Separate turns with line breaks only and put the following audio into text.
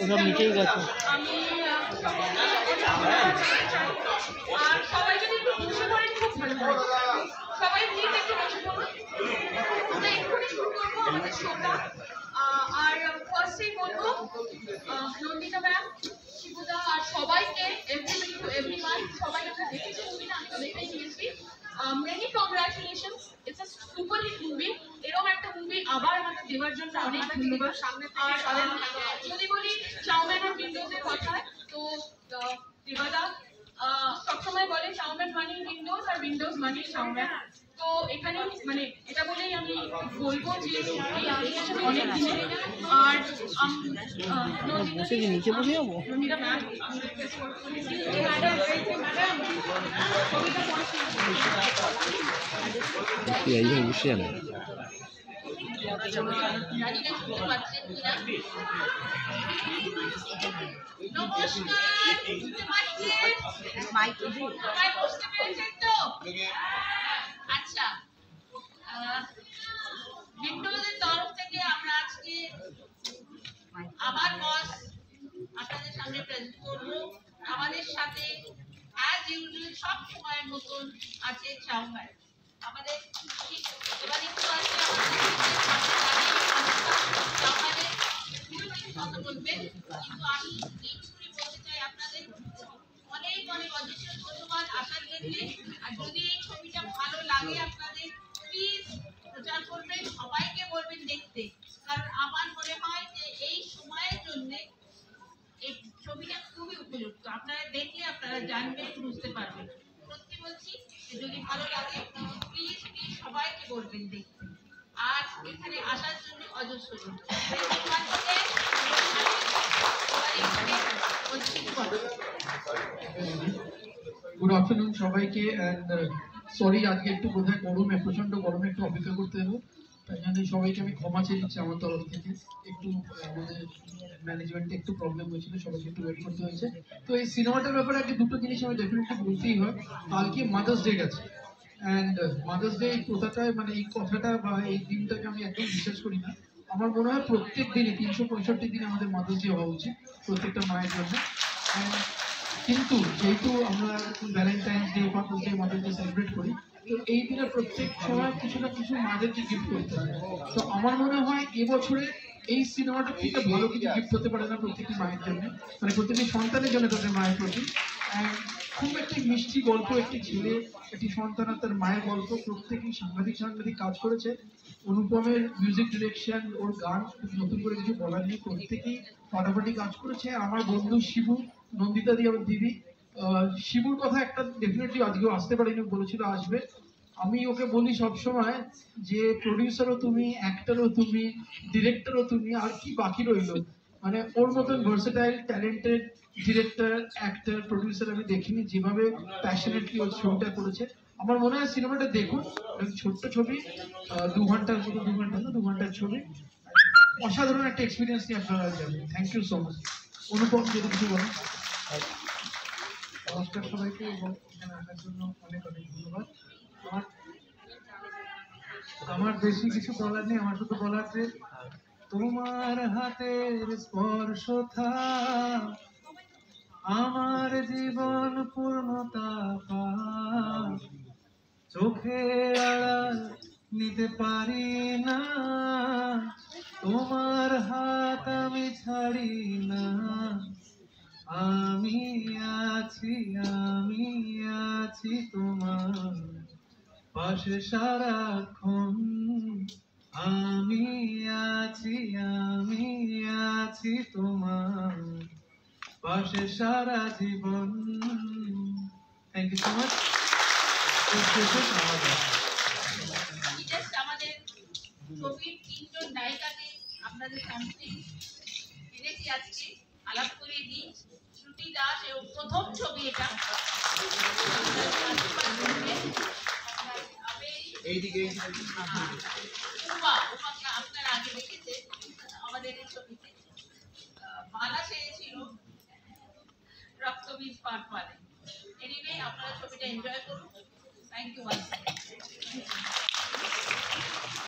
ওসব নিচেই গেছে।
আমি আর সবাই যদি একটু বসে পড়েন খুব ভালো হয়। সবাই প্লিজ একটু বসে পড়ুন। আমরা এক্ষুনি শুরু করবো আমাদের শোটা। আর ফার্স্টেই বলবো নন্দিতা ম্যাম, শিবুদা আর সবাইকে এভরিবডি টু এভরিওয়ান, সবাই আমরা দেখেছি মুভিটা, আমি তো দেখেই নিয়েছি। Many congratulations, it's a super hit movie. এরকম একটা মুভি আবার আমাদের দেওয়ার জন্য অনেক ধন্যবাদ। আর যদি বলি চাউমিন আর উইন্ডোজের কথা, তো দেবাদা সবসময় বলে চাউমিন মানে উইন্ডোজ আর উইন্ডোজ মানে চাউমিন। তো এখানে মানে এটা বলেই আমি বলবো যে অনেক দিনে। আর
নিচে বসে যাবো।
নন্দিতা ম্যাম
বসে যাবে।
আচ্ছা, উইন্ডোজের তরফ থেকে আমরা আজকে আবার বস আপনাদের সামনে প্রেজেন্ট করবো। আমাদের সাথে অ্যাজ ইউজুয়াল সব সময়ের মতন আছে চাউমিন। আমাদের এবার একটু আছে কথা বলবেন, কিন্তু আমি এইটুকুনি বলতে চাই আপনাদের অনেক অনেক অজস্র ধন্যবাদ আসার জন্য। আর যদি এই ছবিটা ভালো লাগে আপনাদের প্লিজ প্রচার করবেন, সবাইকে বলবেন দেখতে। কারণ আমার মনে হয় যে এই সময়ের জন্য এই ছবিটা খুবই উপযুক্ত। আপনারা দেখলে আপনারা জানবেন, বুঝতে পারবেন। সত্যি বলছি, যদি ভালো লাগে প্লিজ প্লিজ সবাইকে বলবেন দেখতে। আর এখানে আসার জন্য অজস্র
গুড আফটারনুন সবাইকে। অ্যান্ড সরি আজকে একটু বোধহয় গরমে, প্রচন্ড গরমে একটু অপেক্ষা করতে হলো, তাই জন্য সবাইকে আমি ক্ষমা চেয়ে দিচ্ছি আমার তরফ থেকে। একটু আমাদের ম্যানেজমেন্টে একটু প্রবলেম হয়েছিল, সবাইকে একটু ওয়েট করতে হয়েছে। তো এই সিনেমাটার ব্যাপারে আগে দুটো জিনিস আমি ডেফিনেটলি বলতেই হয়। কালকে মাদার্স ডে গেছে, অ্যান্ড মাদার্স ডে এই কথাটায় মানে এই কথাটা বা এই দিনটাকে আমি একদম বিশ্বাস করি না। আমার মনে হয় প্রত্যেক দিনই 365 দিন আমাদের মাদার্স ডে হওয়া উচিত প্রত্যেকটা মায়ের জন্য। কিন্তু যেহেতু আমরা Valentine's day, father's day, mother's day celebrate করি, তো এই দিনে প্রত্যেক সময় কিছু না কিছু মাদেরকে গিফট করতে হয়। তো আমার মনে হয় এবছরে এই সিনেমাটা থেকে ভালো কিছু গিফট হতে পারে না প্রত্যেকটি মায়ের জন্য, মানে প্রত্যেকটি সন্তানের জন্য তাদের মায়ের প্রতি। খুব একটি মিষ্টি গল্প, একটি ছেলে, একটি সন্তান আর তার মায়ের গল্প। প্রত্যেকেই সাংঘাতিক সাংঘাতিক কাজ করেছে। অনুপমের মিউজিক ডিরেকশন, ওর গান, নতুন করে কিছু বলার নেই, প্রত্যেকেই ফাটাফাটি কাজ করেছে। আমার বন্ধু শিবু, নন্দিতা দি আমার দিদি, শিবুর কথা একটা ডেফিনেটলি আজকেও আসতে পারিনি, বলেছিল আসবে। আমি ওকে বলি সবসময় যে প্রডিউসারও তুমি, অ্যাক্টরও তুমি, ডিরেক্টরও তুমি, আর কি বাকি রইলো? মানে ওর মতন versatile talented director, actor, producer আমি দেখিনি, যেভাবে প্যাশনেটলি ওর ছবিটা করেছে। আমার মনে হয় সিনেমাটা দেখুন, ছোট্ট ছবি, 2 ঘন্টার মতো, 2 ঘন্টা না 2 ঘন্টার ছবি, অসাধারণ একটা এক্সপিরিয়েন্স নিয়ে আপনারা যাবেন। Thank you so much. Anupam যদি কিছু বলেন। নমস্কার সবাইকে, এবং এখানে আসার জন্য অনেক অনেক ধন্যবাদ। আমার বেশি কিছু বলার নেই, আমার শুধু বলার যে তোমার হাতের স্পর্শ আমার জীবন পূর্ণতা পায়, চোখে আড়াল নিতে পারি না, তোমার হাত আমি ছাড়ি না। আমি আছি তোমার পাশে সারাক্ষণ। আমি আছি তোমার পাশে সারা জীবন। Thank you so much.
আমাদের ছবির 3 জন নায়িকাকে আপনাদের সামনে এনেছি আজকে, আলাপ করিয়ে দিই। শ্রুতি দাস, এবং প্রথম ছবি এটা। আপনারা আগে দেখেছে আমাদের এই ছবিতে মালা চেয়েছিল রক্তবীজ পাঠ মানে। এনিওয়ে, আপনারা ছবিটা এনজয় করুন। Thank you.